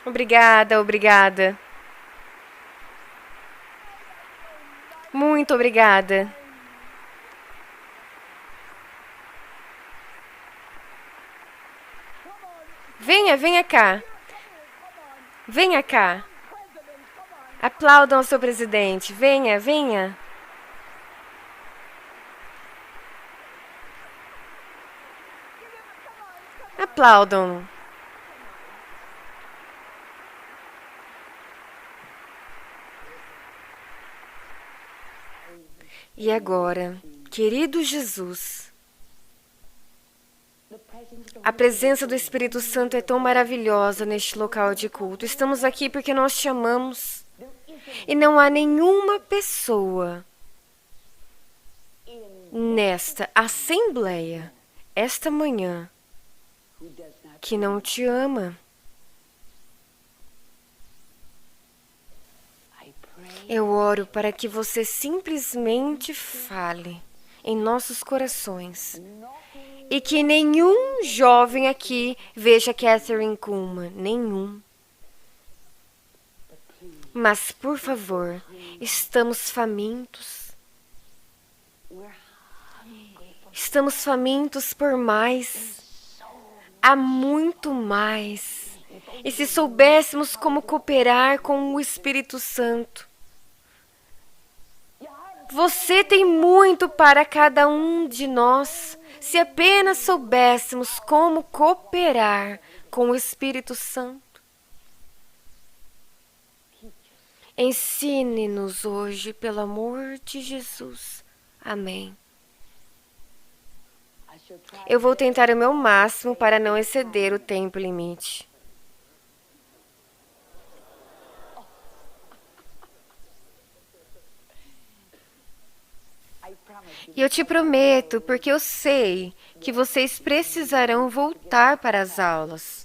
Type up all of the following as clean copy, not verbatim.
Obrigada, obrigada. Muito obrigada. Venha, venha cá. Venha cá. Aplaudam o seu presidente. Venha, venha. Aplaudam. E agora, querido Jesus, a presença do Espírito Santo é tão maravilhosa neste local de culto. Estamos aqui porque nós te amamos. E não há nenhuma pessoa nesta assembleia, esta manhã, que não te ama. Eu oro para que você simplesmente fale em nossos corações e que nenhum jovem aqui veja Catherine Kuhlman, nenhum. Mas, por favor, estamos famintos. Estamos famintos por mais. Há muito mais. E se soubéssemos como cooperar com o Espírito Santo. Você tem muito para cada um de nós. Se apenas soubéssemos como cooperar com o Espírito Santo. Ensine-nos hoje, pelo amor de Jesus. Amém. Eu vou tentar o meu máximo para não exceder o tempo limite. E eu te prometo, porque eu sei que vocês precisarão voltar para as aulas.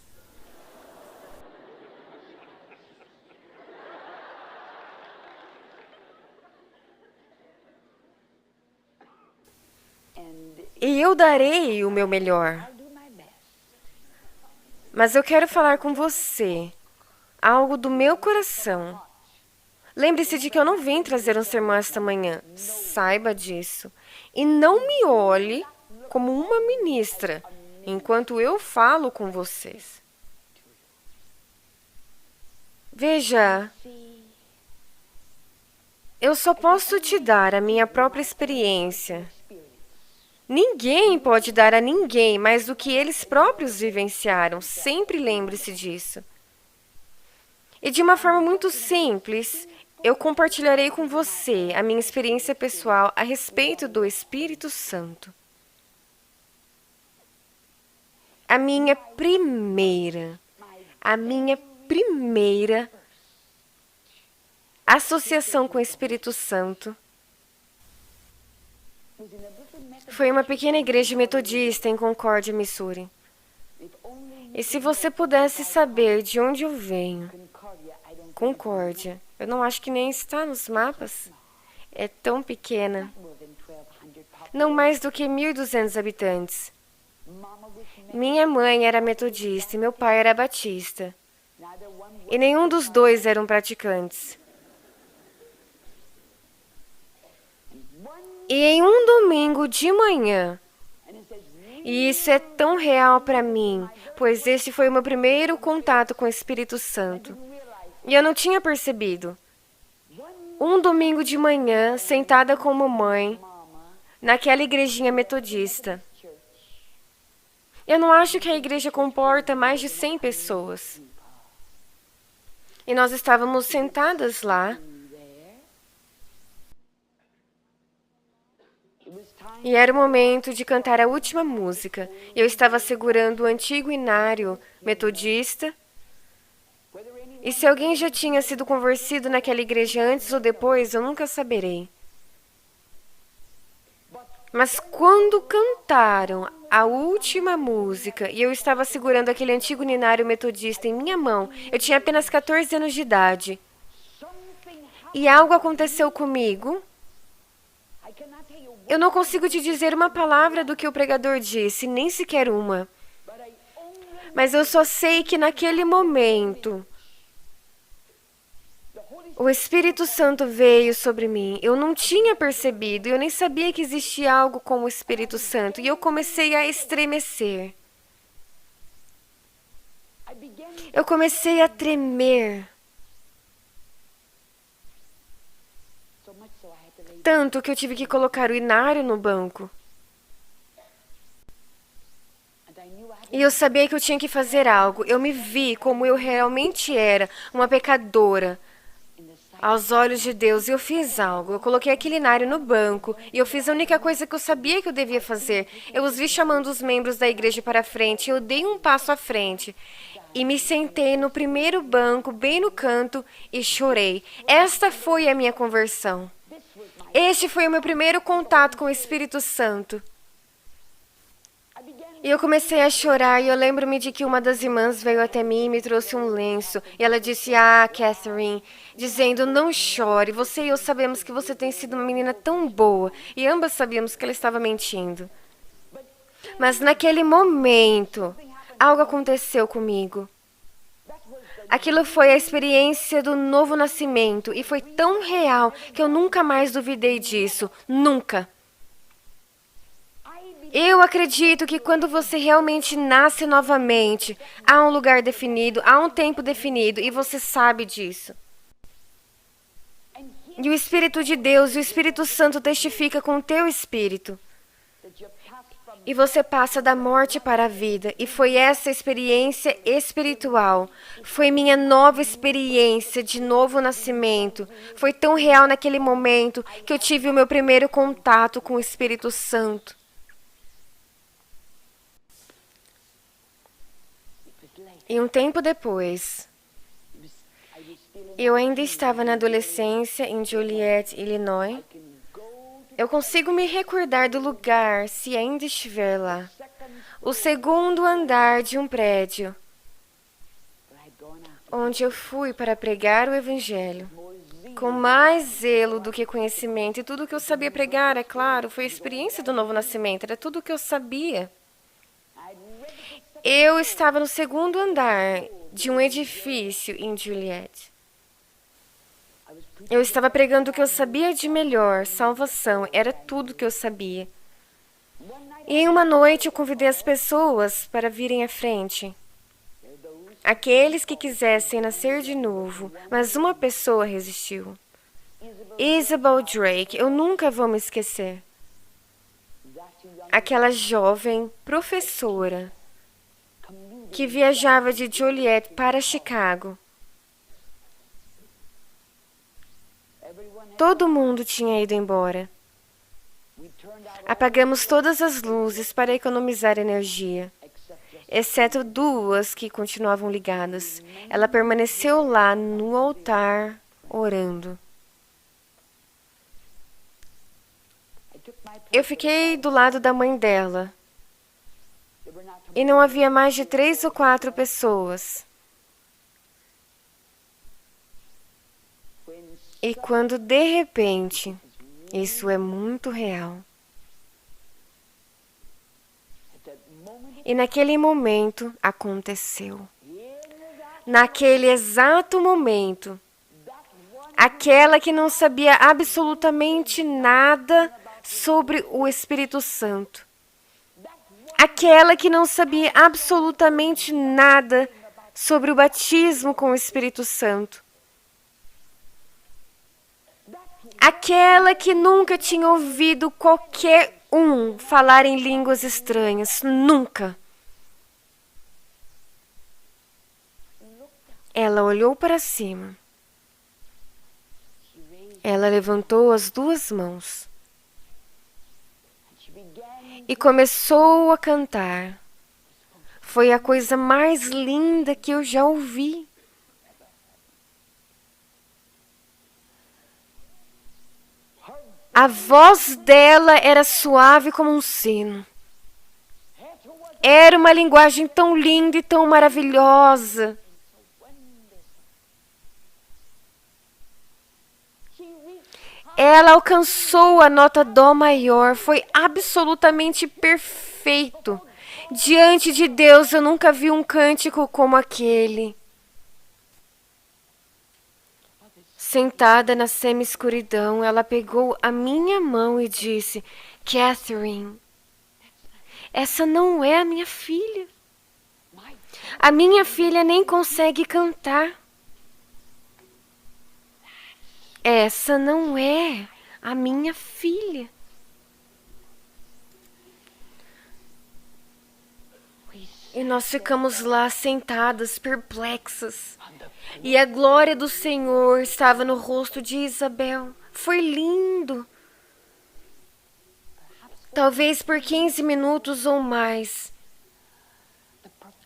E eu darei o meu melhor. Mas eu quero falar com você algo do meu coração. Lembre-se de que eu não vim trazer um sermão esta manhã. Saiba disso. E não me olhe como uma ministra enquanto eu falo com vocês. Veja, eu só posso te dar a minha própria experiência. Ninguém pode dar a ninguém mais do que eles próprios vivenciaram. Sempre lembre-se disso. E de uma forma muito simples, eu compartilharei com você a minha experiência pessoal a respeito do Espírito Santo. A minha primeira associação com o Espírito Santo foi uma pequena igreja metodista em Concórdia, Missouri. E se você pudesse saber de onde eu venho, Concórdia, eu não acho que nem está nos mapas. É tão pequena. Não mais do que 1.200 habitantes. Minha mãe era metodista e meu pai era batista. E nenhum dos dois eram praticantes. E em um domingo de manhã, e isso é tão real para mim, pois esse foi o meu primeiro contato com o Espírito Santo. E eu não tinha percebido. Um domingo de manhã, sentada com mamãe, naquela igrejinha metodista. Eu não acho que a igreja comporta mais de 100 pessoas. E nós estávamos sentadas lá. E era o momento de cantar a última música. Eu estava segurando o antigo inário metodista. E se alguém já tinha sido convertido naquela igreja antes ou depois, eu nunca saberei. Mas quando cantaram a última música e eu estava segurando aquele antigo ninário metodista em minha mão, eu tinha apenas 14 anos de idade. E algo aconteceu comigo. Eu não consigo te dizer uma palavra do que o pregador disse, nem sequer uma. Mas eu só sei que naquele momento, O Espírito Santo veio sobre mim. Eu não tinha percebido, eu nem sabia que existia algo como o Espírito Santo. E eu comecei a estremecer. Eu comecei a tremer. Tanto que eu tive que colocar o inário no banco. E eu sabia que eu tinha que fazer algo. Eu me vi como eu realmente era, uma pecadora. Aos olhos de Deus, eu fiz algo. Eu coloquei aquele inário no banco e eu fiz a única coisa que eu sabia que eu devia fazer. Eu os vi chamando os membros da igreja para frente. Eu dei um passo à frente e me sentei no primeiro banco, bem no canto, e chorei. Esta foi a minha conversão. Este foi o meu primeiro contato com o Espírito Santo. E eu comecei a chorar e eu lembro-me de que uma das irmãs veio até mim e me trouxe um lenço. E ela disse, Catherine, dizendo, não chore, você e eu sabemos que você tem sido uma menina tão boa. E ambas sabíamos que ela estava mentindo. Mas naquele momento, algo aconteceu comigo. Aquilo foi a experiência do novo nascimento e foi tão real que eu nunca mais duvidei disso. Nunca. Eu acredito que quando você realmente nasce novamente, há um lugar definido, há um tempo definido, e você sabe disso. E o Espírito de Deus, o Espírito Santo testifica com o teu espírito. E você passa da morte para a vida. E foi essa experiência espiritual. Foi minha nova experiência de novo nascimento. Foi tão real naquele momento que eu tive o meu primeiro contato com o Espírito Santo. E um tempo depois, eu ainda estava na adolescência em Joliet, Illinois. Eu consigo me recordar do lugar, se ainda estiver lá. O segundo andar de um prédio, onde eu fui para pregar o Evangelho. Com mais zelo do que conhecimento. E tudo que eu sabia pregar, é claro, foi a experiência do novo nascimento. Era tudo o que eu sabia. Eu estava no segundo andar de um edifício em Joliet. Eu estava pregando o que eu sabia de melhor, salvação, era tudo que eu sabia. E em uma noite eu convidei as pessoas para virem à frente. Aqueles que quisessem nascer de novo, mas uma pessoa resistiu. Isabel Drake, eu nunca vou me esquecer. Aquela jovem professora que viajava de Joliet para Chicago. Todo mundo tinha ido embora. Apagamos todas as luzes para economizar energia, exceto duas que continuavam ligadas. Ela permaneceu lá no altar, orando. Eu fiquei do lado da mãe dela. E não havia mais de 3 ou 4 pessoas. E quando de repente, isso é muito real. E naquele momento aconteceu. Naquele exato momento, aquela que não sabia absolutamente nada sobre o Espírito Santo. Aquela que não sabia absolutamente nada sobre o batismo com o Espírito Santo. Aquela que nunca tinha ouvido qualquer um falar em línguas estranhas. Nunca. Ela olhou para cima. Ela levantou as 2 mãos. E começou a cantar. Foi a coisa mais linda que eu já ouvi. A voz dela era suave como um sino. Era uma linguagem tão linda e tão maravilhosa. Ela alcançou a nota dó maior. Foi absolutamente perfeito. Diante de Deus, eu nunca vi um cântico como aquele. Sentada na semi-escuridão, ela pegou a minha mão e disse: Catherine, essa não é a minha filha. A minha filha nem consegue cantar. Essa não é a minha filha. E nós ficamos lá sentadas, perplexas. E a glória do Senhor estava no rosto de Isabel. Foi lindo. Talvez por 15 minutos ou mais.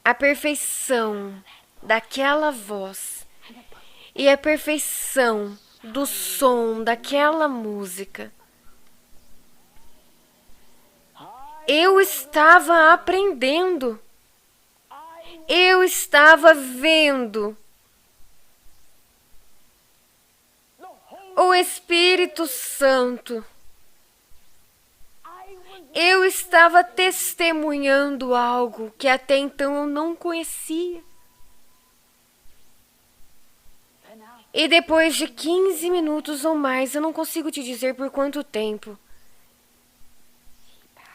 A perfeição daquela voz e a perfeição do som daquela música. Eu estava aprendendo. Eu estava vendo o Espírito Santo. Eu estava testemunhando algo que até então eu não conhecia. E depois de 15 minutos ou mais, eu não consigo te dizer por quanto tempo,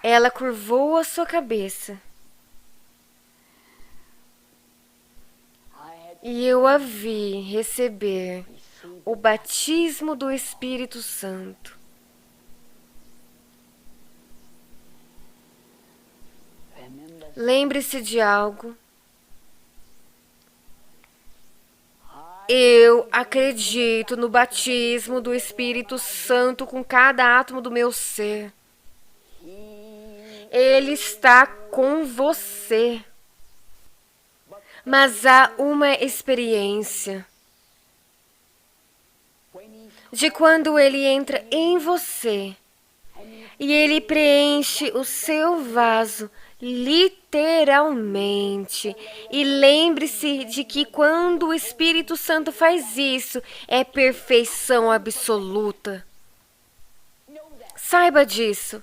ela curvou a sua cabeça. E eu a vi receber o batismo do Espírito Santo. Lembre-se de algo. Eu acredito no batismo do Espírito Santo com cada átomo do meu ser. Ele está com você. Mas há uma experiência de quando ele entra em você e ele preenche o seu vaso literalmente. E lembre-se de que quando o Espírito Santo faz isso, é perfeição absoluta. Saiba disso.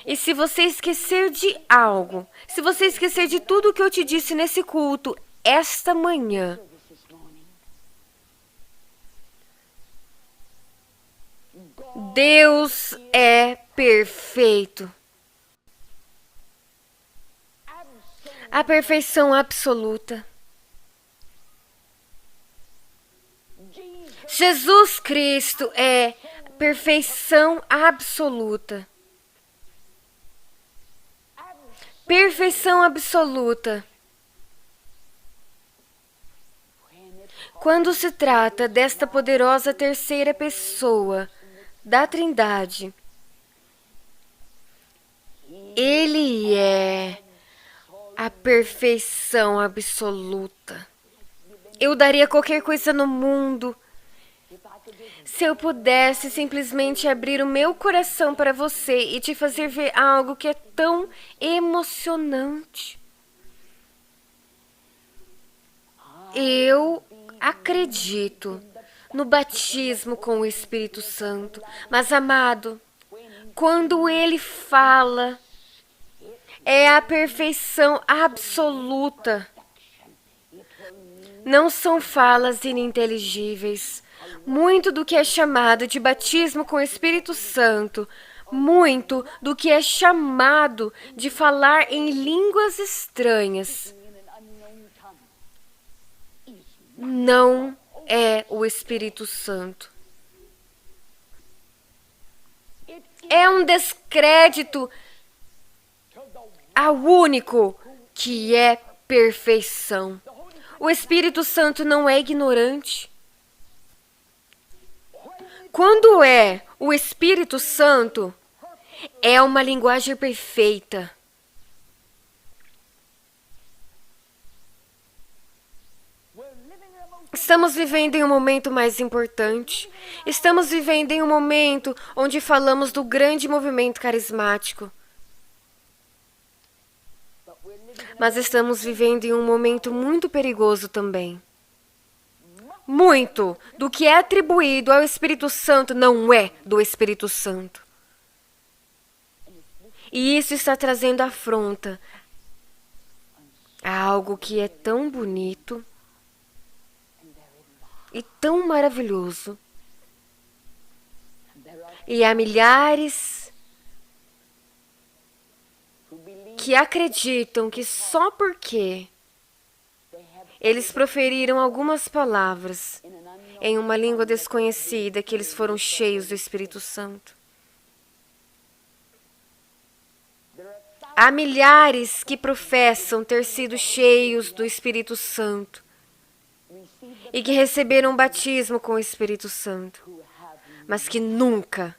E se você esquecer de algo, se você esquecer de tudo que eu te disse nesse culto, esta manhã, Deus é perfeito. A perfeição absoluta. Jesus Cristo é perfeição absoluta. Perfeição absoluta. Quando se trata desta poderosa terceira pessoa da Trindade, Ele é a perfeição absoluta. Eu daria qualquer coisa no mundo se eu pudesse simplesmente abrir o meu coração para você e te fazer ver algo que é tão emocionante. Eu acredito no batismo com o Espírito Santo. Mas, amado, quando ele fala, é a perfeição absoluta. Não são falas ininteligíveis. Muito do que é chamado de batismo com o Espírito Santo, muito do que é chamado de falar em línguas estranhas, não é o Espírito Santo. É um descrédito ao único que é perfeição. O Espírito Santo não é ignorante. Quando é o Espírito Santo, é uma linguagem perfeita. Estamos vivendo em um momento mais importante. Estamos vivendo em um momento onde falamos do grande movimento carismático. Mas estamos vivendo em um momento muito perigoso também. Muito do que é atribuído ao Espírito Santo não é do Espírito Santo. E isso está trazendo afronta a algo que é tão bonito e tão maravilhoso. E há milhares que acreditam que só porque eles proferiram algumas palavras em uma língua desconhecida que eles foram cheios do Espírito Santo. Há milhares que professam ter sido cheios do Espírito Santo e que receberam um batismo com o Espírito Santo, mas que nunca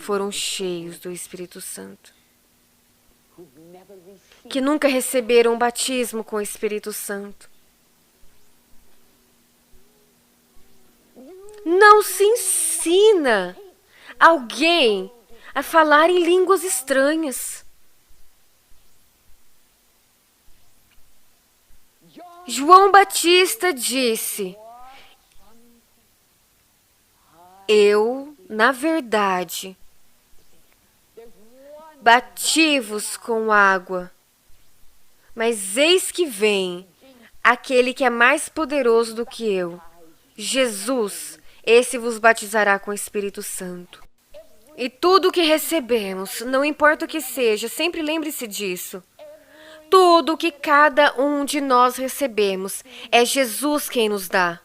foram cheios do Espírito Santo, que nunca receberam um batismo com o Espírito Santo. Não se ensina alguém a falar em línguas estranhas. João Batista disse: eu, na verdade, bati-vos com água, mas eis que vem aquele que é mais poderoso do que eu, Jesus, esse vos batizará com o Espírito Santo. E tudo o que recebemos, não importa o que seja, sempre lembre-se disso. Tudo o que cada um de nós recebemos, é Jesus quem nos dá.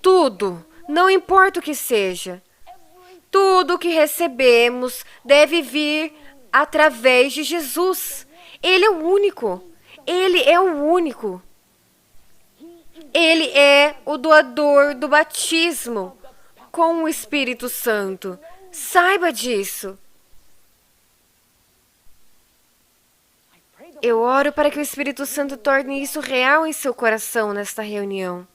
Tudo, não importa o que seja. Tudo o que recebemos deve vir através de Jesus. Ele é o único. Ele é o único. Ele é o doador do batismo com o Espírito Santo. Saiba disso. Eu oro para que o Espírito Santo torne isso real em seu coração nesta reunião.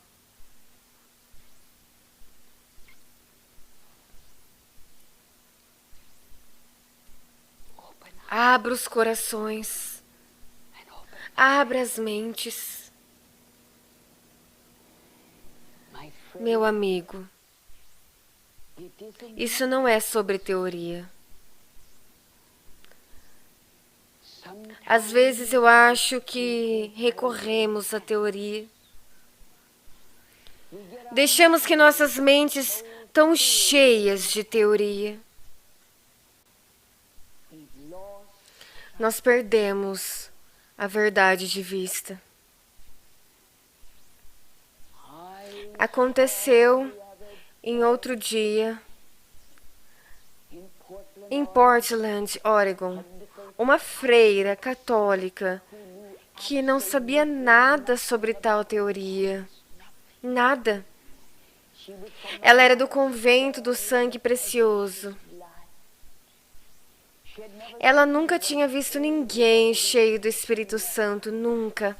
Abra os corações. Abra as mentes. Meu amigo, isso não é sobre teoria. Às vezes eu acho que recorremos à teoria. Deixamos que nossas mentes estão cheias de teoria. Nós perdemos a verdade de vista. Aconteceu em outro dia, em Portland, Oregon, uma freira católica que não sabia nada sobre tal teoria. Nada. Ela era do convento do sangue precioso. Ela nunca tinha visto ninguém cheio do Espírito Santo, nunca.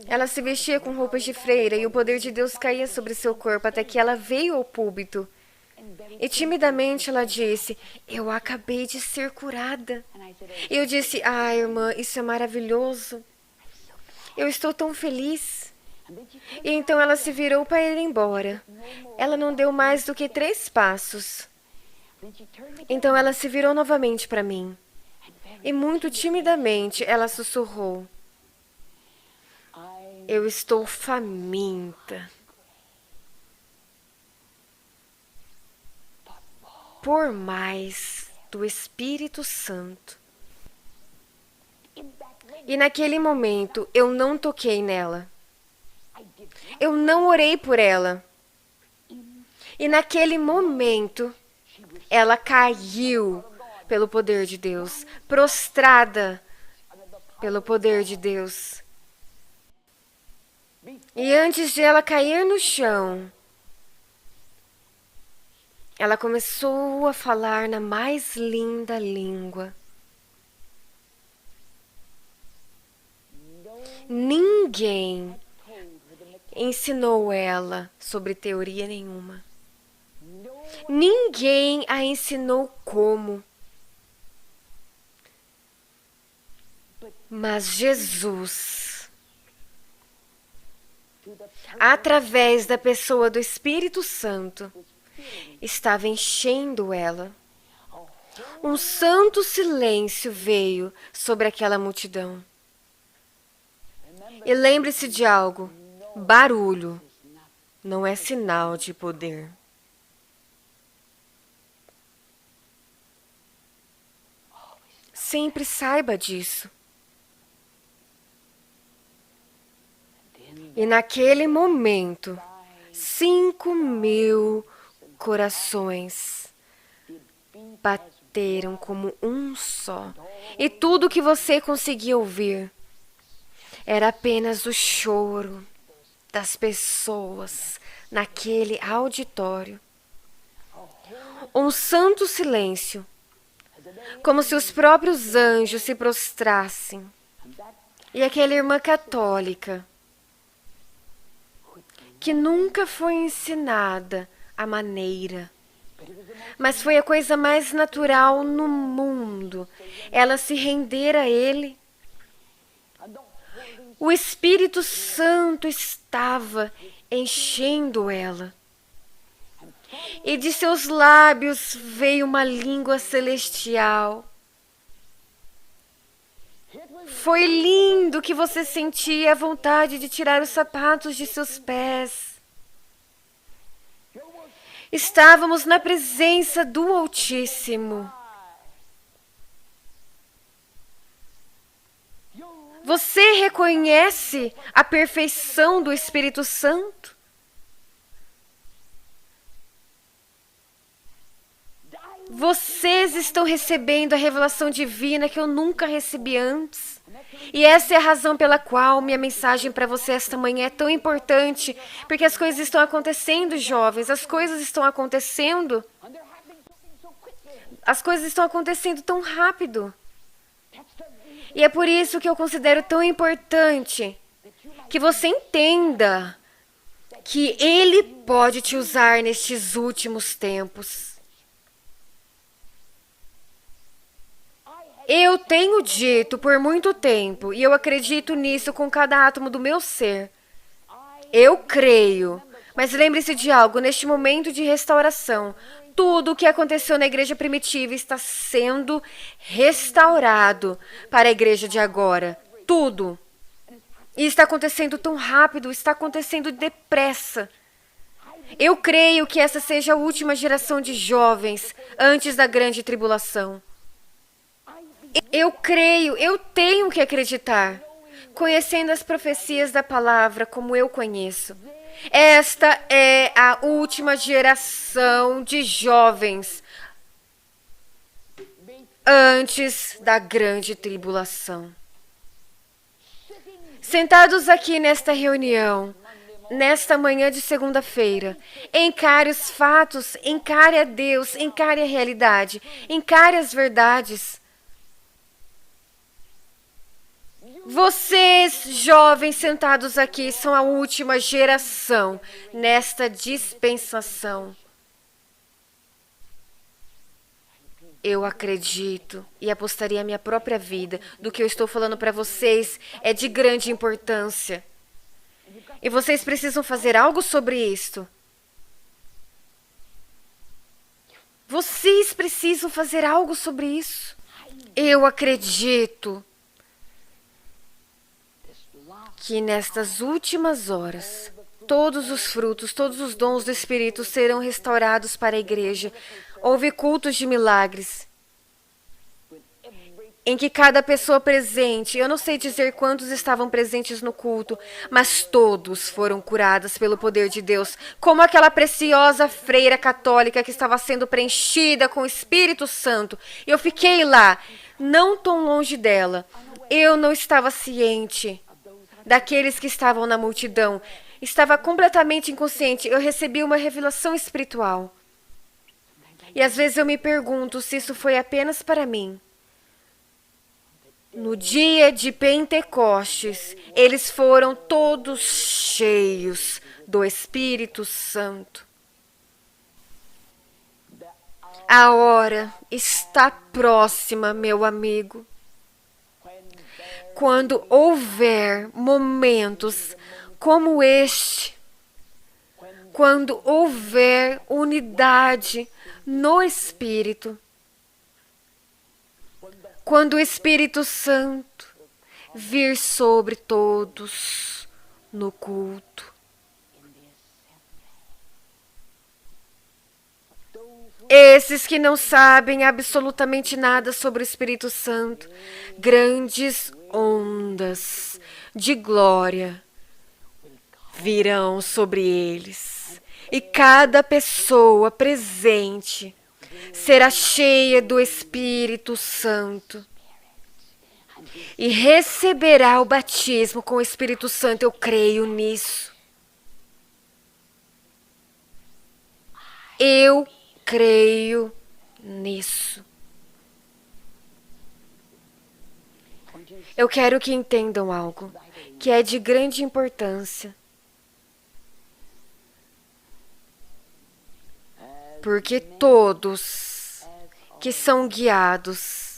Ela se vestia com roupas de freira e o poder de Deus caía sobre seu corpo até que ela veio ao púlpito. E timidamente ela disse: eu acabei de ser curada. E eu disse: ah, irmã, isso é maravilhoso. Eu estou tão feliz. E então ela se virou para ir embora. Ela não deu mais do que 3 passos. Então ela se virou novamente para mim. E muito timidamente ela sussurrou: eu estou faminta por mais do Espírito Santo. E naquele momento eu não toquei nela. Eu não orei por ela. E naquele momento ela caiu pelo poder de Deus, prostrada pelo poder de Deus. E antes de ela cair no chão, ela começou a falar na mais linda língua. Ninguém ensinou ela sobre teoria nenhuma. Ninguém a ensinou como. Mas Jesus, através da pessoa do Espírito Santo, estava enchendo ela. Um santo silêncio veio sobre aquela multidão. E lembre-se de algo: barulho não é sinal de poder. Sempre saiba disso. E naquele momento, 5.000 corações bateram como um só. E tudo que você conseguia ouvir era apenas o choro das pessoas naquele auditório. Um santo silêncio, como se os próprios anjos se prostrassem. E aquela irmã católica, que nunca foi ensinada a maneira, mas foi a coisa mais natural no mundo, ela se render a ele. O Espírito Santo estava enchendo ela. E de seus lábios veio uma língua celestial. Foi lindo que você sentia a vontade de tirar os sapatos de seus pés. Estávamos na presença do Altíssimo. Você reconhece a perfeição do Espírito Santo? Vocês estão recebendo a revelação divina que eu nunca recebi antes. E essa é a razão pela qual minha mensagem para você esta manhã é tão importante, porque as coisas estão acontecendo, jovens, as coisas estão acontecendo. As coisas estão acontecendo tão rápido. E é por isso que eu considero tão importante que você entenda que Ele pode te usar nestes últimos tempos. Eu tenho dito por muito tempo, e eu acredito nisso com cada átomo do meu ser. Eu creio. Mas lembre-se de algo, neste momento de restauração, tudo o que aconteceu na igreja primitiva está sendo restaurado para a igreja de agora. Tudo. E está acontecendo tão rápido, está acontecendo depressa. Eu creio que essa seja a última geração de jovens antes da grande tribulação. Eu creio, eu tenho que acreditar, conhecendo as profecias da palavra como eu conheço. Esta é a última geração de jovens antes da grande tribulação. Sentados aqui nesta reunião, nesta manhã de segunda-feira, encare os fatos, encare a Deus, encare a realidade, encare as verdades. Vocês, jovens sentados aqui, são a última geração nesta dispensação. Eu acredito e apostaria a minha própria vida do que eu estou falando para vocês é de grande importância. E vocês precisam fazer algo sobre isto. Vocês precisam fazer algo sobre isso. Eu acredito que nestas últimas horas, todos os frutos, todos os dons do Espírito serão restaurados para a igreja. Houve cultos de milagres, em que cada pessoa presente, eu não sei dizer quantos estavam presentes no culto, mas todos foram curados pelo poder de Deus, como aquela preciosa freira católica que estava sendo preenchida com o Espírito Santo. Eu fiquei lá, não tão longe dela. Eu não estava ciente daqueles que estavam na multidão. Estava completamente inconsciente. Eu recebi uma revelação espiritual. E às vezes eu me pergunto se isso foi apenas para mim. No dia de Pentecostes, eles foram todos cheios do Espírito Santo. A hora está próxima, meu amigo. Quando houver momentos como este, quando houver unidade no Espírito, quando o Espírito Santo vir sobre todos no culto. Esses que não sabem absolutamente nada sobre o Espírito Santo, grandes ondas de glória virão sobre eles. E cada pessoa presente será cheia do Espírito Santo e receberá o batismo com o Espírito Santo. Eu creio nisso. Eu creio nisso. Eu quero que entendam algo que é de grande importância. Porque todos que são guiados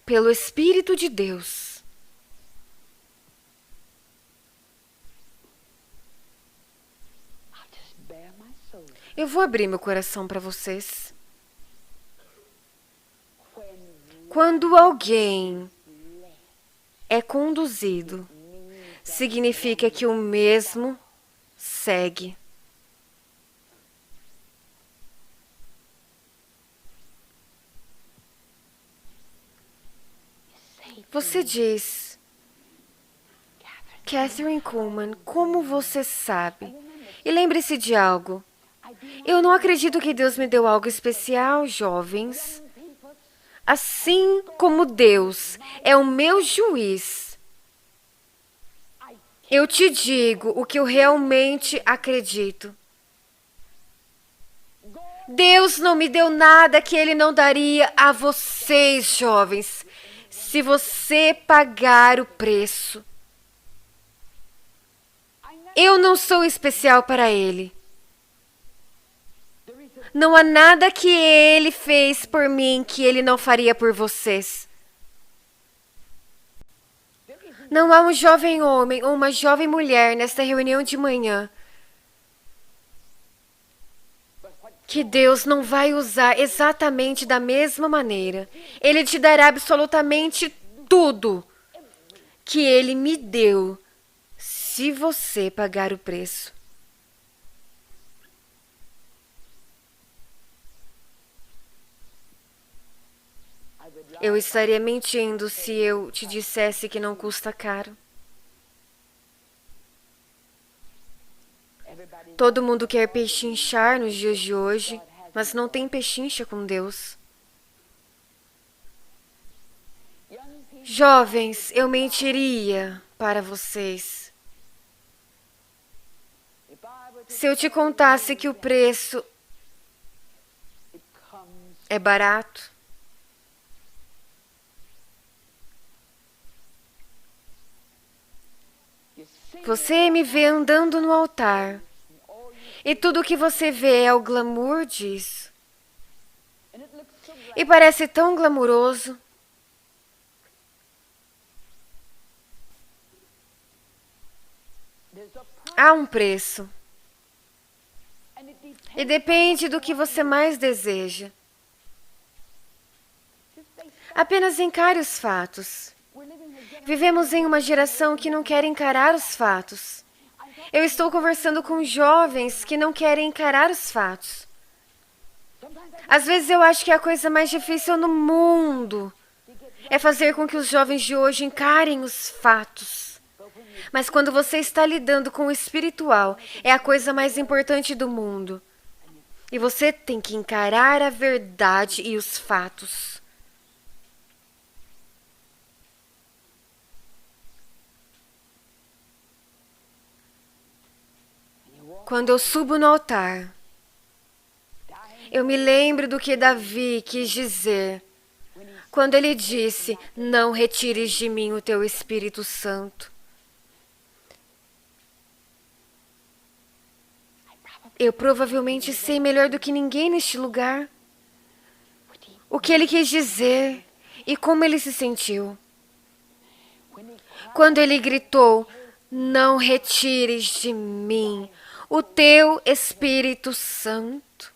pelo Espírito de Deus eu vou abrir meu coração para vocês. Quando alguém é conduzido, significa que o mesmo segue. Você diz, Kathryn Kuhlman, como você sabe? E lembre-se de algo. Eu não acredito que Deus me deu algo especial, jovens. Assim como Deus é o meu juiz, eu te digo o que eu realmente acredito. Deus não me deu nada que Ele não daria a vocês, jovens, se você pagar o preço. Eu não sou especial para Ele. Não há nada que Ele fez por mim que Ele não faria por vocês. Não há um jovem homem ou uma jovem mulher nesta reunião de manhã que Deus não vai usar exatamente da mesma maneira. Ele te dará absolutamente tudo que Ele me deu, se você pagar o preço. Eu estaria mentindo se eu te dissesse que não custa caro. Todo mundo quer pechinchar nos dias de hoje, mas não tem pechincha com Deus. Jovens, eu mentiria para vocês se eu te contasse que o preço é barato. Você me vê andando no altar e tudo o que você vê é o glamour disso. E parece tão glamuroso. Há um preço. E depende do que você mais deseja. Apenas encare os fatos. Vivemos em uma geração que não quer encarar os fatos. Eu estou conversando com jovens que não querem encarar os fatos. Às vezes eu acho que a coisa mais difícil no mundo é fazer com que os jovens de hoje encarem os fatos. Mas quando você está lidando com o espiritual, é a coisa mais importante do mundo. E você tem que encarar a verdade e os fatos. Quando eu subo no altar, eu me lembro do que Davi quis dizer quando ele disse: não retires de mim o teu Espírito Santo. Eu provavelmente sei melhor do que ninguém neste lugar o que ele quis dizer e como ele se sentiu. Quando ele gritou: não retires de mim o teu Espírito Santo.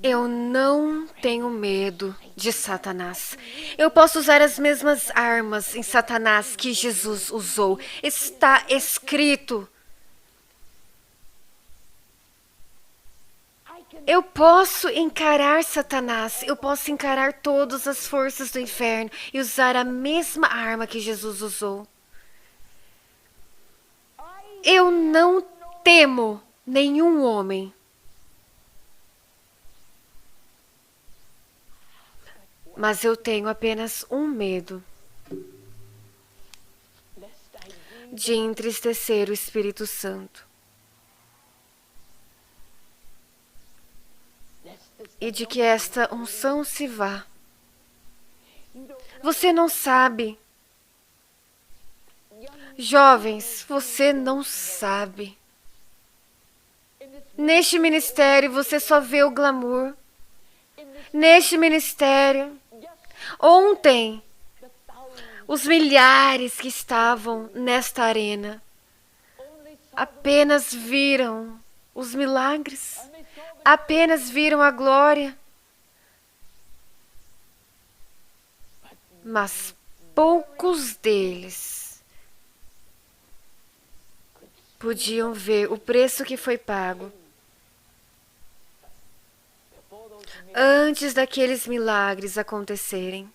Eu não tenho medo de Satanás. Eu posso usar as mesmas armas em Satanás que Jesus usou. Está escrito. Eu posso encarar Satanás, eu posso encarar todas as forças do inferno e usar a mesma arma que Jesus usou. Eu não temo nenhum homem. Mas eu tenho apenas um medo: de entristecer o Espírito Santo. E de que esta unção se vá. Você não sabe. Jovens, você não sabe. Neste ministério você só vê o glamour. Neste ministério, ontem, os milhares que estavam nesta arena apenas viram os milagres, apenas viram a glória. Mas poucos deles podiam ver o preço que foi pago antes daqueles milagres acontecerem.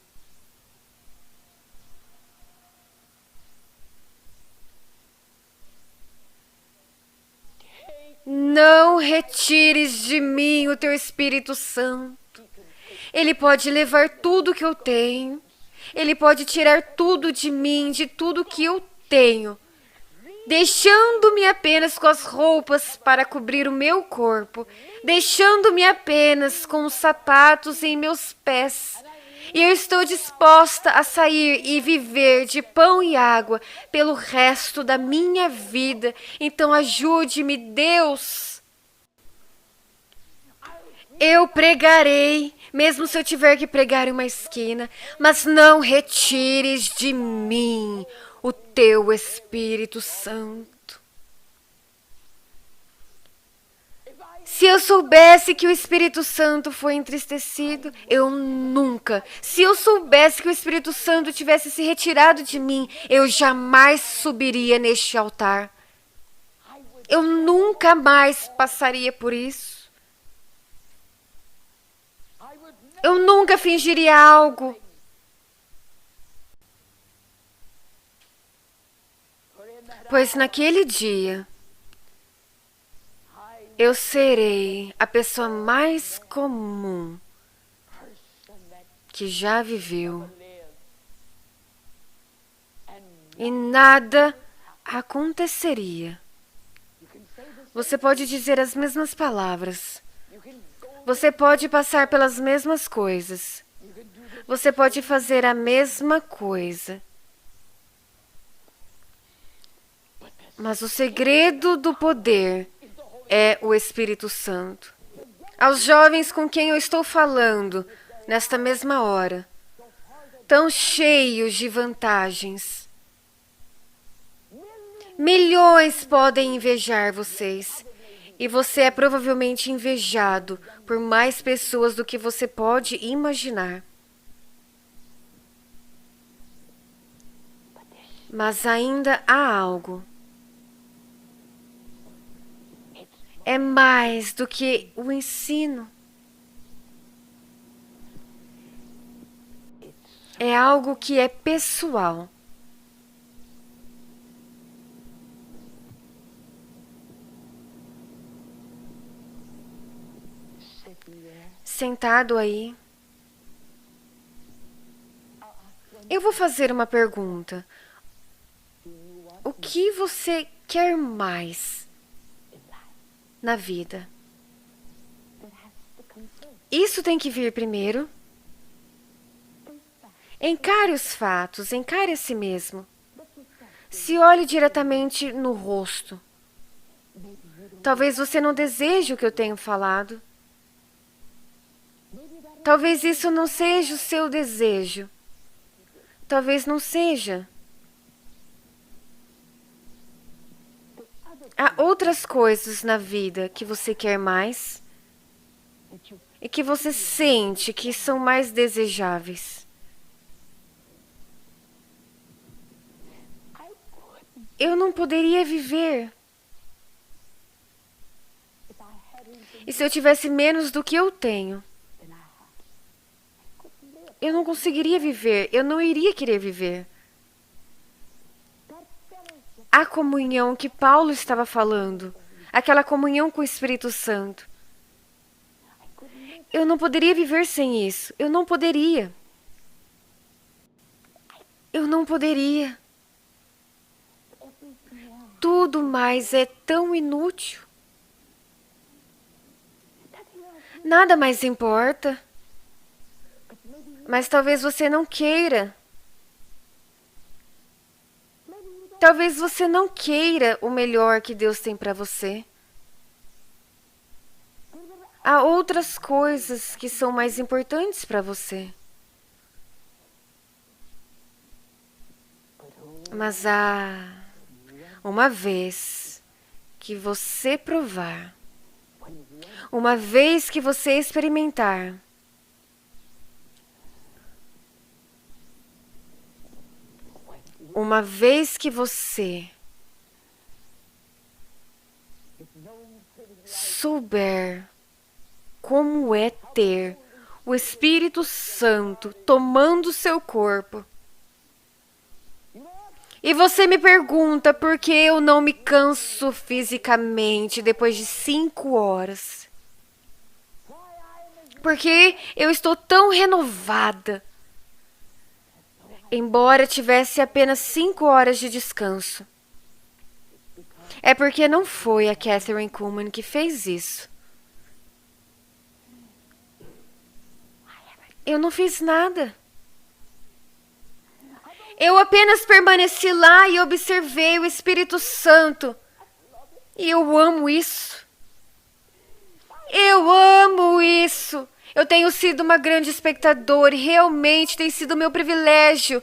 Não retires de mim o teu Espírito Santo. Ele pode levar tudo que eu tenho. Ele pode tirar tudo de mim, de tudo que eu tenho, deixando-me apenas com as roupas para cobrir o meu corpo, deixando-me apenas com os sapatos em meus pés. E eu estou disposta a sair e viver de pão e água pelo resto da minha vida. Então ajude-me, Deus. Eu pregarei, mesmo se eu tiver que pregar em uma esquina, mas não retires de mim o teu Espírito Santo. Se eu soubesse que o Espírito Santo foi entristecido, eu nunca. Se eu soubesse que o Espírito Santo tivesse se retirado de mim, eu jamais subiria neste altar. Eu nunca mais passaria por isso. Eu nunca fingiria algo. Pois naquele dia, eu serei a pessoa mais comum que já viveu. E nada aconteceria. Você pode dizer as mesmas palavras. Você pode passar pelas mesmas coisas. Você pode fazer a mesma coisa. Mas o segredo do poder é o Espírito Santo. Aos jovens com quem eu estou falando, nesta mesma hora, tão cheios de vantagens. Milhões podem invejar vocês. E você é provavelmente invejado por mais pessoas do que você pode imaginar. Mas ainda há algo. É mais do que o ensino. É algo que é pessoal. Sentado aí, eu vou fazer uma pergunta. O que você quer mais na vida? Isso tem que vir primeiro. Encare os fatos, encare a si mesmo. Se olhe diretamente no rosto. Talvez você não deseje o que eu tenho falado. Talvez isso não seja o seu desejo. Talvez não seja. Há outras coisas na vida que você quer mais e que você sente que são mais desejáveis. Eu não poderia viver. E se eu tivesse menos do que eu tenho? Eu não conseguiria viver. Eu não iria querer viver. A comunhão que Paulo estava falando, aquela comunhão com o Espírito Santo. Eu não poderia viver sem isso. Eu não poderia. Eu não poderia. Tudo mais é tão inútil. Nada mais importa. Mas talvez você não queira. Talvez você não queira o melhor que Deus tem para você. Há outras coisas que são mais importantes para você. Mas há uma vez que você provar, uma vez que você experimentar, uma vez que você souber como é ter o Espírito Santo tomando seu corpo, e você me pergunta por que eu não me canso fisicamente depois de 5 horas. Porque eu estou tão renovada, embora tivesse apenas 5 horas de descanso. É porque não foi a Kathryn Kuhlman que fez isso. Eu não fiz nada. Eu apenas permaneci lá e observei o Espírito Santo. E eu amo isso. Eu amo isso. Eu tenho sido uma grande espectadora e realmente tem sido meu privilégio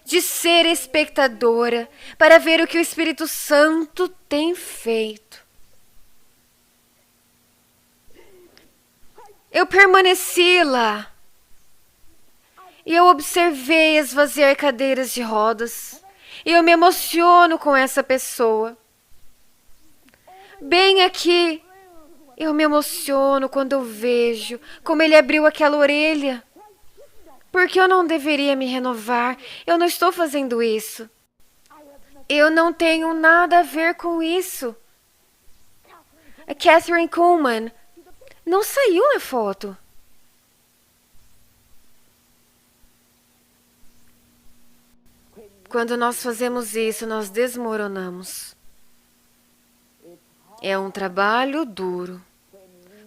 de ser espectadora para ver o que o Espírito Santo tem feito. Eu permaneci lá. E eu observei esvaziar cadeiras de rodas. E eu me emociono com essa pessoa. Bem aqui, eu me emociono quando eu vejo como ele abriu aquela orelha. Porque eu não deveria me renovar. Eu não estou fazendo isso. Eu não tenho nada a ver com isso. A Kathryn Kuhlman não saiu na foto. Quando nós fazemos isso, nós desmoronamos. É um trabalho duro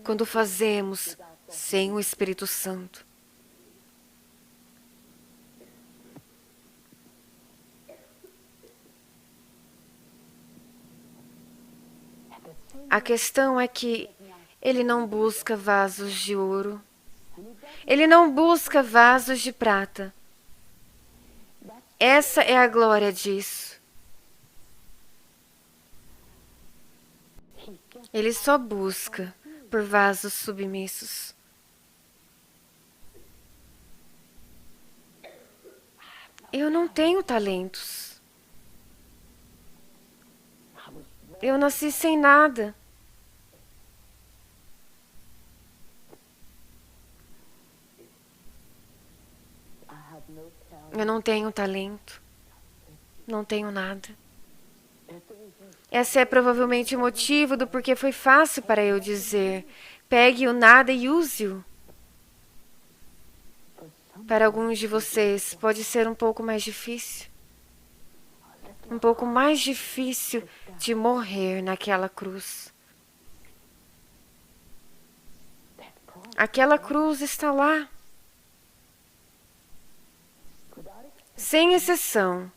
quando fazemos sem o Espírito Santo. A questão é que ele não busca vasos de ouro. Ele não busca vasos de prata. Essa é a glória disso. Ele só busca por vasos submissos. Eu não tenho talentos. Eu nasci sem nada. Eu não tenho talento. Não tenho nada. Esse é provavelmente o motivo do porquê foi fácil para eu dizer: pegue o nada e use-o. Para alguns de vocês, pode ser um pouco mais difícil. Um pouco mais difícil de morrer naquela cruz. Aquela cruz está lá. Sem exceção,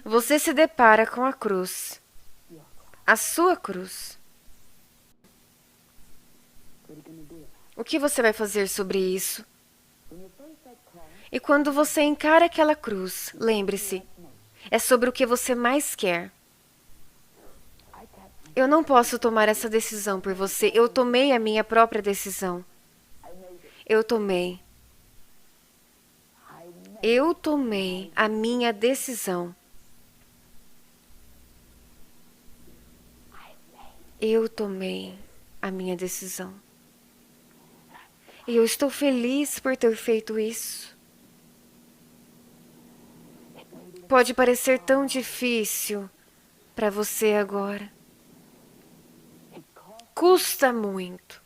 você se depara com a cruz. A sua cruz. O que você vai fazer sobre isso? E quando você encara aquela cruz, lembre-se, é sobre o que você mais quer. Eu não posso tomar essa decisão por você. Eu tomei a minha própria decisão. Eu tomei. Eu tomei a minha decisão. Eu tomei a minha decisão. E eu estou feliz por ter feito isso. Pode parecer tão difícil para você agora. Custa muito.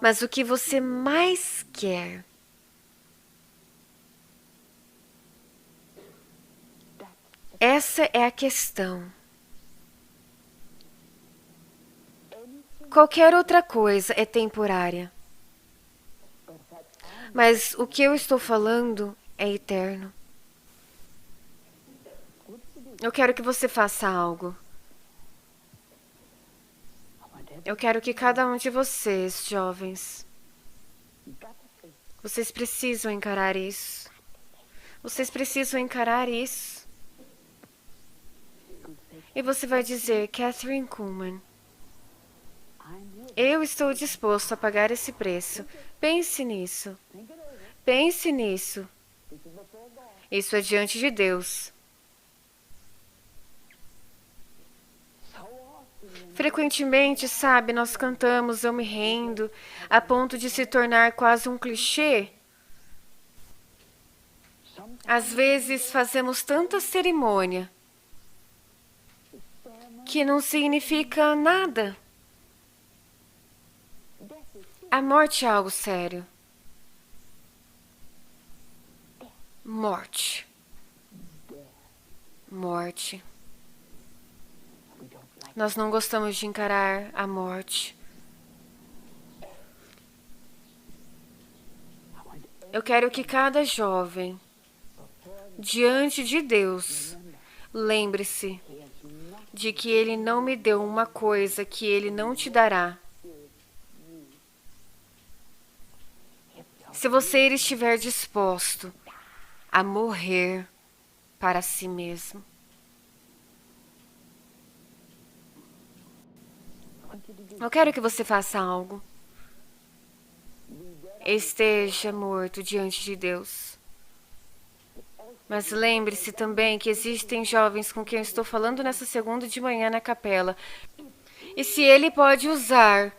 Mas o que você mais quer essa é a questão. Qualquer outra coisa é temporária. Mas o que eu estou falando é eterno. Eu quero que você faça algo. Eu quero que cada um de vocês, jovens, vocês precisam encarar isso. Vocês precisam encarar isso. E você vai dizer, Kathryn Kuhlman, eu estou disposto a pagar esse preço. Pense nisso. Pense nisso. Isso é diante de Deus. Frequentemente, sabe, nós cantamos Eu Me Rendo, a ponto de se tornar quase um clichê. Às vezes fazemos tanta cerimônia que não significa nada. A morte é algo sério. Morte. Morte. Nós não gostamos de encarar a morte. Eu quero que cada jovem, diante de Deus, lembre-se de que Ele não me deu uma coisa que Ele não te dará. Se você estiver disposto a morrer para si mesmo. Eu quero que você faça algo. Esteja morto diante de Deus. Mas lembre-se também que existem jovens com quem eu estou falando nessa segunda de manhã na capela. E se ele pode usar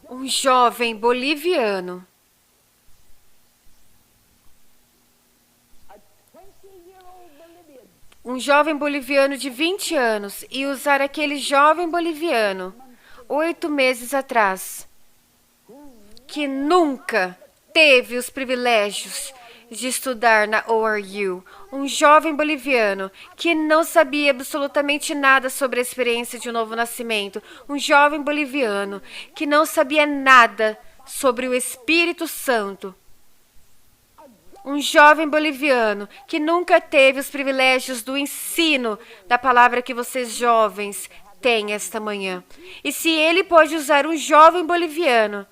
um jovem boliviano de 20 anos e usar aquele jovem boliviano 8 meses atrás, que nunca teve os privilégios de estudar na ORU, um jovem boliviano que não sabia absolutamente nada sobre a experiência de um novo nascimento, um jovem boliviano que não sabia nada sobre o Espírito Santo, um jovem boliviano que nunca teve os privilégios do ensino da palavra que vocês jovens têm esta manhã. E se ele pode usar um jovem boliviano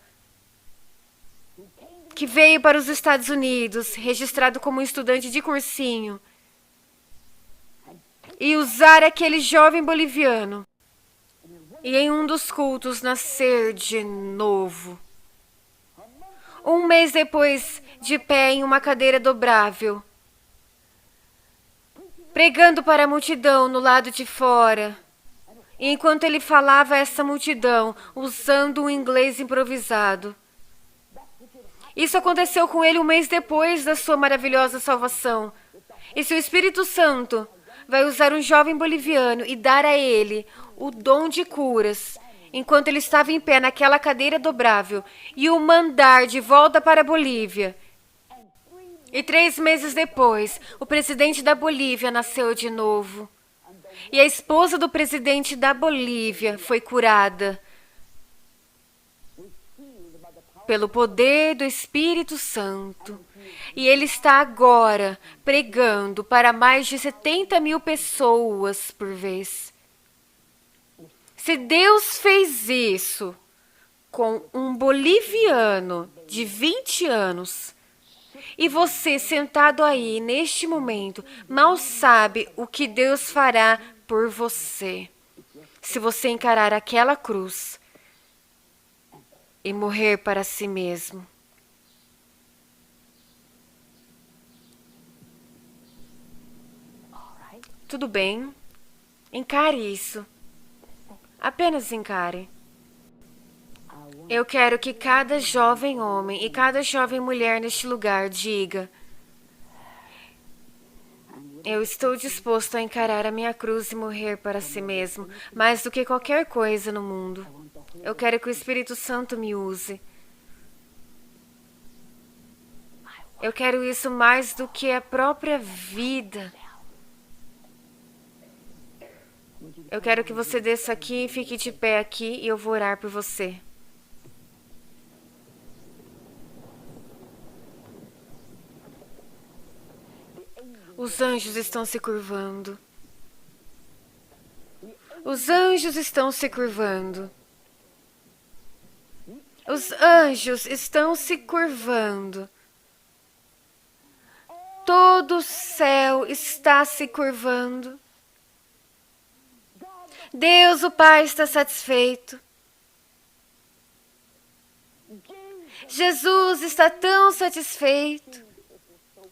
que veio para os Estados Unidos, registrado como um estudante de cursinho, e usar aquele jovem boliviano, e em um dos cultos nascer de novo. Um mês depois, de pé em uma cadeira dobrável, pregando para a multidão no lado de fora, e enquanto ele falava a essa multidão, usando um inglês improvisado. Isso aconteceu com ele um mês depois da sua maravilhosa salvação. E se o Espírito Santo vai usar um jovem boliviano e dar a ele o dom de curas, enquanto ele estava em pé naquela cadeira dobrável, e o mandar de volta para a Bolívia. E 3 meses depois, o presidente da Bolívia nasceu de novo. E a esposa do presidente da Bolívia foi curada pelo poder do Espírito Santo. E ele está agora pregando para mais de 70 mil pessoas por vez. Se Deus fez isso com um boliviano de 20 anos, e você sentado aí neste momento mal sabe o que Deus fará por você, se você encarar aquela cruz e morrer para si mesmo. Tudo bem. Encare isso. Apenas encare. Eu quero que cada jovem homem e cada jovem mulher neste lugar diga: eu estou disposto a encarar a minha cruz e morrer para si mesmo, mais do que qualquer coisa no mundo. Eu quero que o Espírito Santo me use. Eu quero isso mais do que a própria vida. Eu quero que você desça aqui e fique de pé aqui e eu vou orar por você. Os anjos estão se curvando. Os anjos estão se curvando. Os anjos estão se curvando. Todo o céu está se curvando. Deus, o Pai, está satisfeito. Jesus está tão satisfeito.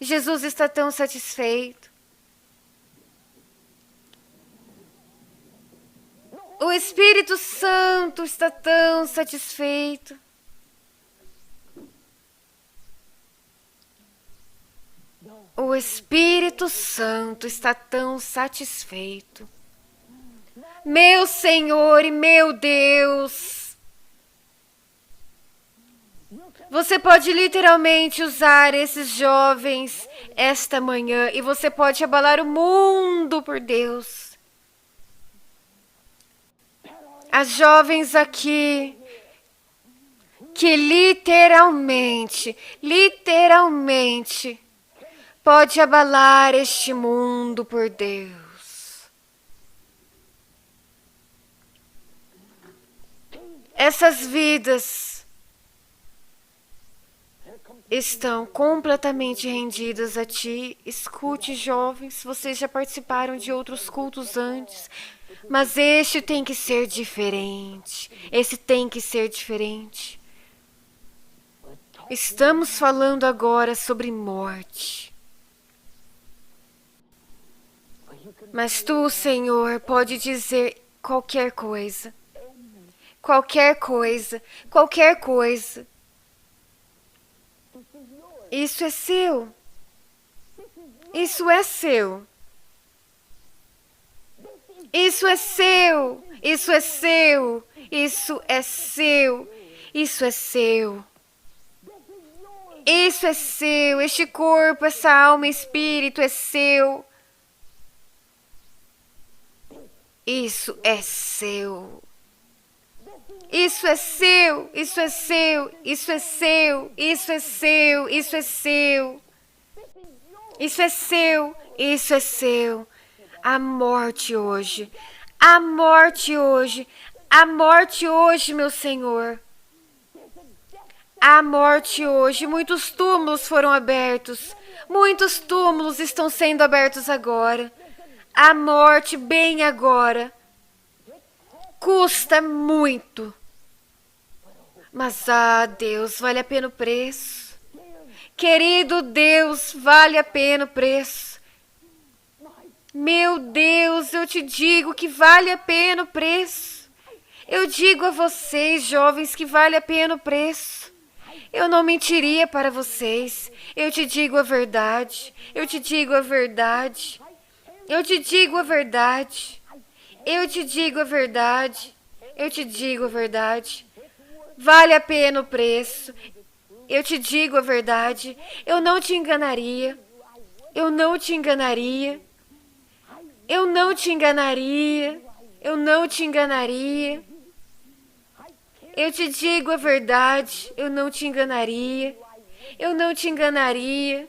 Jesus está tão satisfeito. O Espírito Santo está tão satisfeito. O Espírito Santo está tão satisfeito. Meu Senhor e meu Deus, você pode literalmente usar esses jovens esta manhã e você pode abalar o mundo por Deus. As jovens aqui que literalmente pode abalar este mundo por Deus. Essas vidas estão completamente rendidas a Ti. Escute, jovens, vocês já participaram de outros cultos antes, mas este tem que ser diferente. Esse tem que ser diferente. Estamos falando agora sobre morte. Mas Tu, Senhor, pode dizer qualquer coisa. Qualquer coisa, qualquer coisa. Isso é seu. Isso é seu. Isso é seu. Isso é seu. Isso é seu. Isso é seu. Isso é seu. Este corpo, essa alma e espírito é seu. Isso é seu. Isso é seu, isso é seu, isso é seu, isso é seu, isso é seu. Isso é seu, isso é seu. A morte hoje, a morte hoje, a morte hoje, meu Senhor. A morte hoje, muitos túmulos foram abertos. Muitos túmulos estão sendo abertos agora. A morte bem agora. Custa muito. Mas, Deus, vale a pena o preço. Querido Deus, vale a pena o preço. Meu Deus, eu te digo que vale a pena o preço. Eu digo a vocês, jovens, que vale a pena o preço. Eu não mentiria para vocês. Eu te digo a verdade. Eu te digo a verdade. Eu te digo a verdade. Eu te digo a verdade. Eu te digo a verdade. Vale a pena o preço. Eu te digo a verdade. Eu não te enganaria. Eu não te enganaria. Eu não te enganaria. Eu não te enganaria. Eu te digo a verdade. Eu não te enganaria. Eu não te enganaria.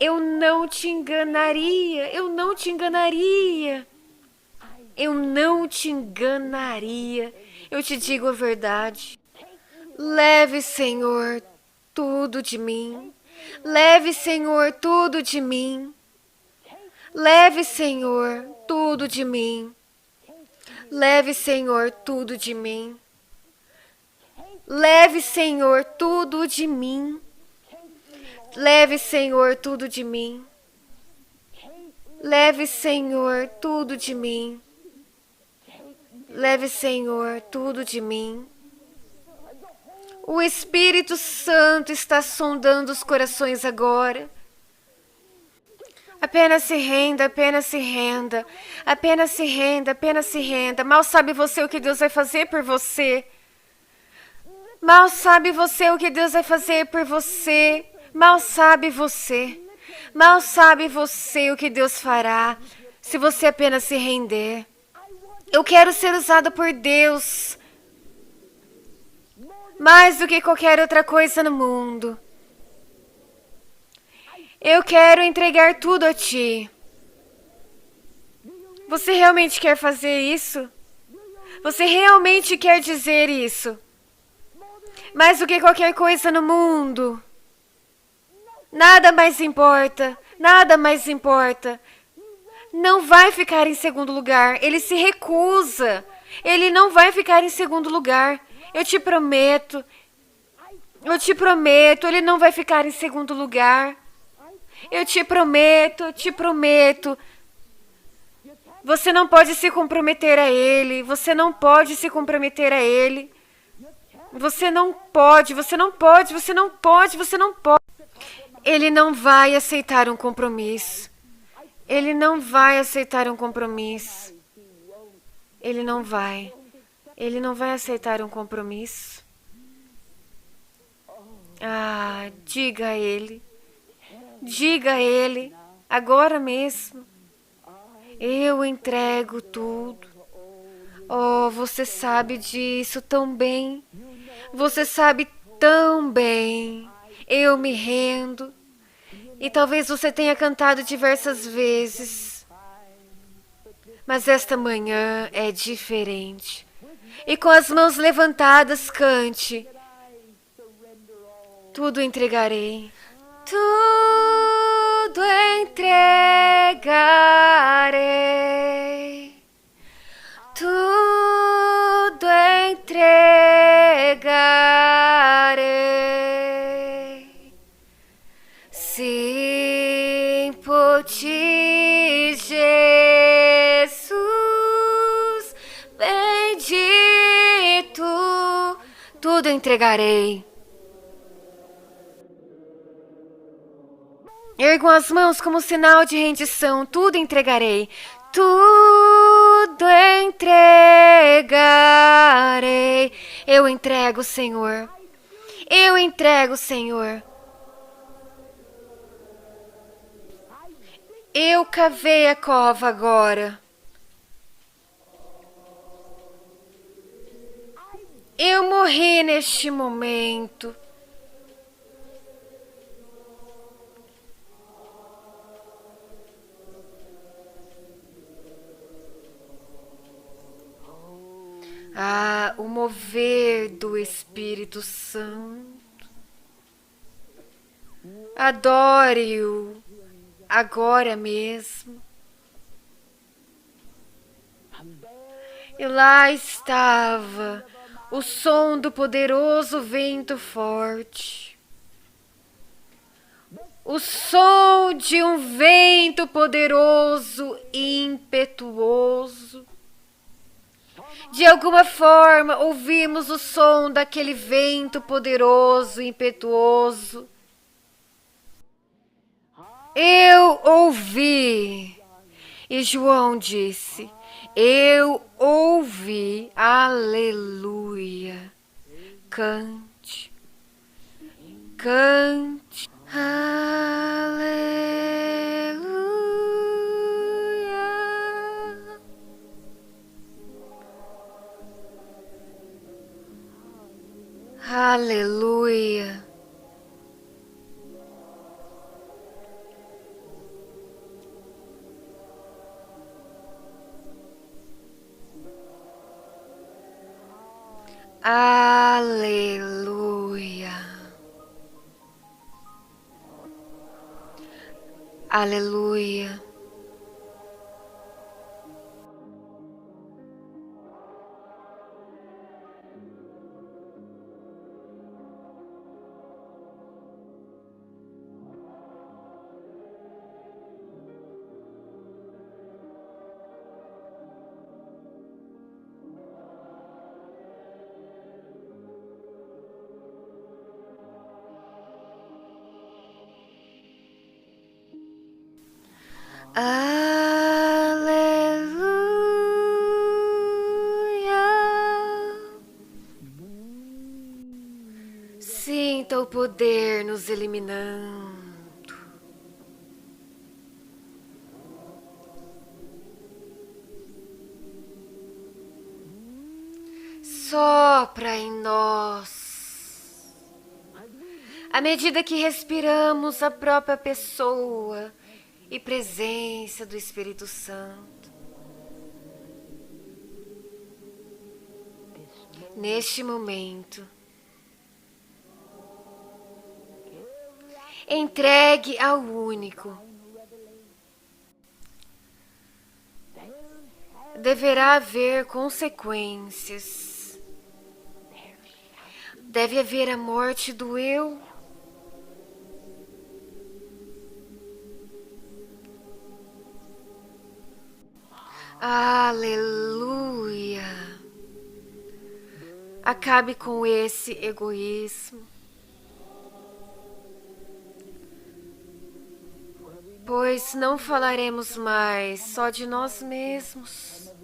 Eu não te enganaria. Eu não te enganaria. Eu não te enganaria. Eu te digo a verdade. Leve, Senhor, tudo de mim. Leve, Senhor, tudo de mim. Leve, Senhor, tudo de mim. Leve, Senhor, tudo de mim. Leve, Senhor, tudo de mim. Leve, Senhor, tudo de mim. Leve, Senhor, tudo de mim. Leve, Senhor, tudo de mim. O Espírito Santo está sondando os corações agora. Apenas se renda, apenas se renda. Apenas se renda, apenas se renda. Mal sabe você o que Deus vai fazer por você. Mal sabe você o que Deus vai fazer por você. Mal sabe você. Mal sabe você o que Deus fará se você apenas se render. Eu quero ser usado por Deus mais do que qualquer outra coisa no mundo. Eu quero entregar tudo a Ti. Você realmente quer fazer isso? Você realmente quer dizer isso? Mais do que qualquer coisa no mundo. Nada mais importa. Nada mais importa. Não vai ficar em segundo lugar. Ele se recusa. Ele não vai ficar em segundo lugar. Eu te prometo. Eu te prometo. Ele não vai ficar em segundo lugar. Eu te prometo. Eu te prometo. Você não pode se comprometer a Ele. Você não pode se comprometer a Ele. Você não pode. Você não pode. Você não pode. Você não pode. Ele não vai aceitar um compromisso. Ele não vai aceitar um compromisso. Ele não vai. Ele não vai aceitar um compromisso. Ah, diga a Ele. Diga a Ele. Agora mesmo. Eu entrego tudo. Oh, você sabe disso tão bem. Você sabe tão bem. Eu me rendo. E talvez você tenha cantado diversas vezes. Mas esta manhã é diferente. E com as mãos levantadas, cante. Tudo entregarei. Tudo entregarei. Tudo entregarei. Sim, por ti, Jesus, bendito, tudo entregarei. Ergo as mãos como sinal de rendição, tudo entregarei. Tudo entregarei. Eu entrego, Senhor. Eu entrego, Senhor. Eu cavei a cova agora. Eu morri neste momento. Ah, o mover do Espírito Santo. Adore-o agora mesmo. E lá estava o som do poderoso vento forte. O som de um vento poderoso e impetuoso. De alguma forma, ouvimos o som daquele vento poderoso e impetuoso. Eu ouvi. E João disse: eu ouvi. Aleluia. Cante. Cante. Aleluia. Aleluia. Aleluia. Aleluia. Aleluia. Sinta o poder nos eliminando. Sopra em nós. À medida que respiramos a própria pessoa e presença do Espírito Santo. Neste momento, entregue ao único. Deverá haver consequências. Deve haver a morte do eu. Aleluia. Acabe com esse egoísmo. Pois não falaremos mais só de nós mesmos.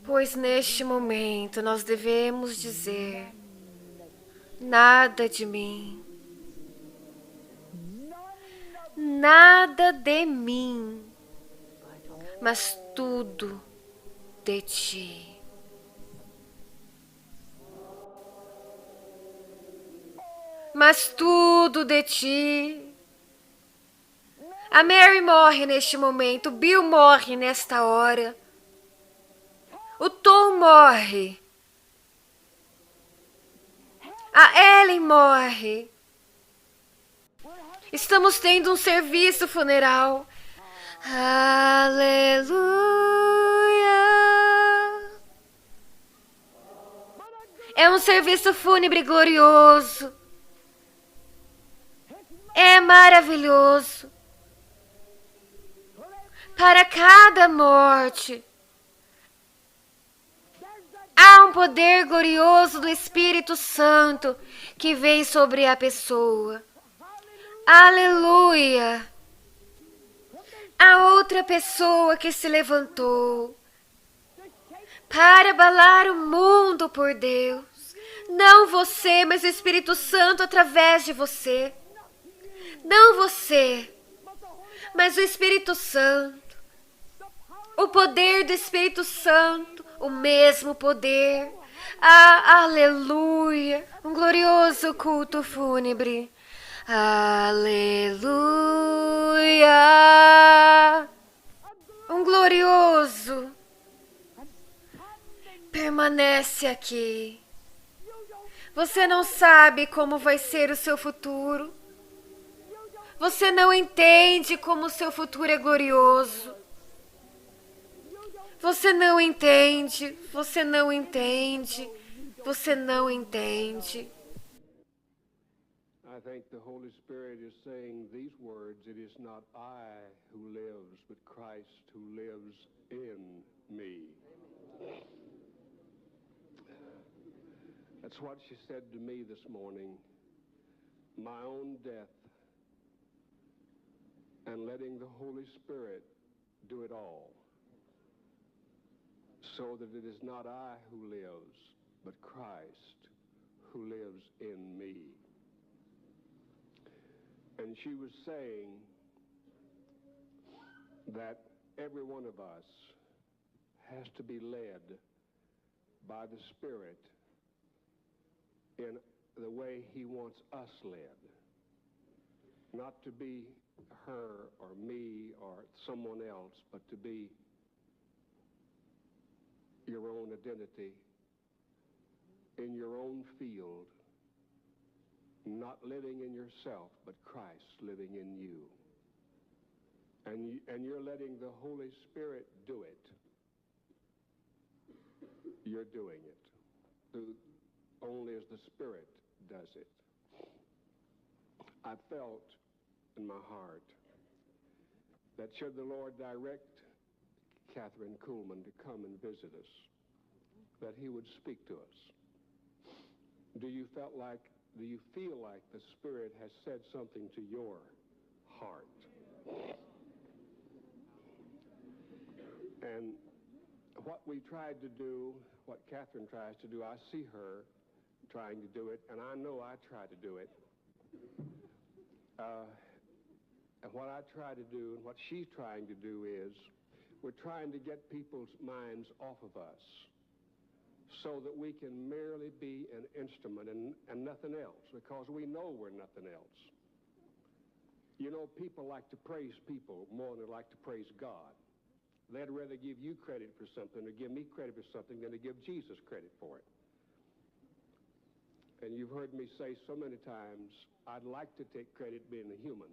Pois neste momento nós devemos dizer: nada de mim, nada de mim, mas tudo de ti. Mas tudo de ti. A Mary morre neste momento, o Bill morre nesta hora. O Tom morre. A Ellen morre. Estamos tendo um serviço funeral. Aleluia. É um serviço fúnebre glorioso. É maravilhoso. Para cada morte, há um poder glorioso do Espírito Santo que vem sobre a pessoa. Aleluia! A outra pessoa que se levantou para abalar o mundo por Deus. Não você, mas o Espírito Santo através de você. Não você, mas o Espírito Santo. O poder do Espírito Santo, o mesmo poder. Ah, aleluia! Um glorioso culto fúnebre. Aleluia! Um glorioso. Permanece aqui. Você não sabe como vai ser o seu futuro. Você não entende como o seu futuro é glorioso. Você não entende, você não entende, você não entende. I think the Holy Spirit is saying these words: it is not I who lives, but Christ who lives in me. That's what she said to me this morning. My own death and letting the Holy Spirit do it all, so that it is not I who lives, but Christ who lives in me. And she was saying that every one of us has to be led by the Spirit in the way He wants us led. Not to be her or me or someone else, but to be your own identity in your own field, not living in yourself, but Christ living in you. And you're letting the Holy Spirit do it. You're doing it. Only as the Spirit does it. I felt in my heart that should the Lord direct Catherine Kuhlman to come and visit us, that He would speak to us. Do you feel like the Spirit has said something to your heart. And what we tried to do, what Catherine tries to do, I see her trying to do it, and I know I try to do it. And what I try to do and what she's trying to do is we're trying to get people's minds off of us so that we can merely be an instrument and nothing else, because we know we're nothing else. You know, people like to praise people more than they like to praise God. They'd rather give you credit for something or give me credit for something than to give Jesus credit for it. And you've heard me say so many times, I'd like to take credit being a human,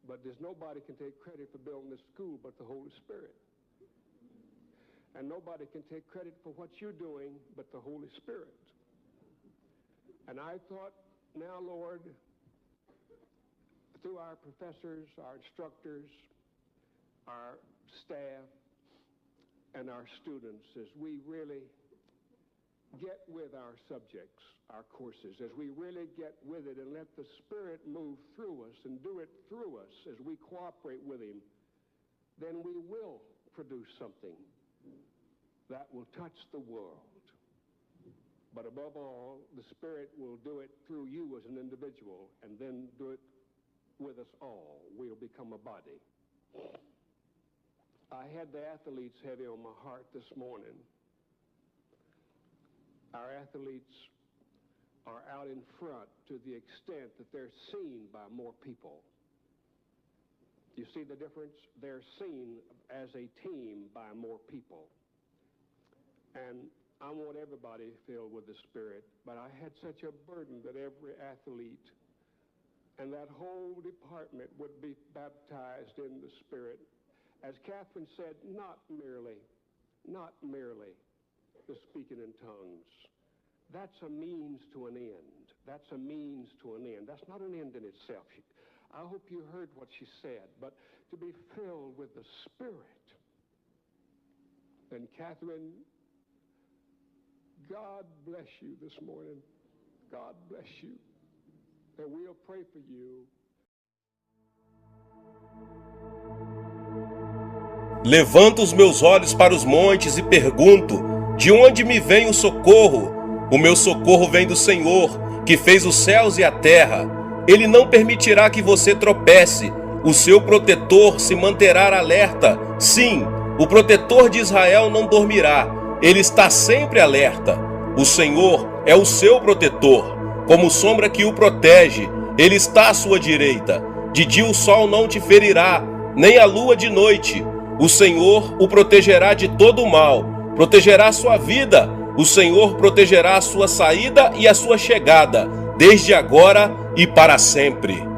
but there's nobody can take credit for building this school but the Holy Spirit. And nobody can take credit for what you're doing but the Holy Spirit. And I thought, now, Lord, through our professors, our instructors, our staff, and our students, as we really get with our subjects, our courses, as we really get with it and let the Spirit move through us and do it through us as we cooperate with Him, then we will produce something that will touch the world. But above all, the Spirit will do it through you as an individual and then do it with us all. We'll become a body. I had the athletes heavy on my heart this morning. Our athletes are out in front to the extent that they're seen by more people. You see the difference? They're seen as a team by more people. And I want everybody filled with the Spirit, but I had such a burden that every athlete and that whole department would be baptized in the Spirit. As Catherine said, not merely the speaking in tongues. That's a means to an end. That's a means to an end. That's not an end in itself. I hope you heard what she said, but to be filled with the Spirit. And Catherine, God bless you this morning. God bless you. And we'll pray for you. Levanto os meus olhos para os montes e pergunto: de onde me vem o socorro? O meu socorro vem do Senhor, que fez os céus e a terra. Ele não permitirá que você tropece. O seu protetor se manterá alerta. Sim, o protetor de Israel não dormirá. Ele está sempre alerta. O Senhor é o seu protetor, como sombra que o protege. Ele está à sua direita. De dia o sol não te ferirá, nem a lua de noite. O Senhor o protegerá de todo o mal, protegerá a sua vida. O Senhor protegerá a sua saída e a sua chegada, desde agora e para sempre.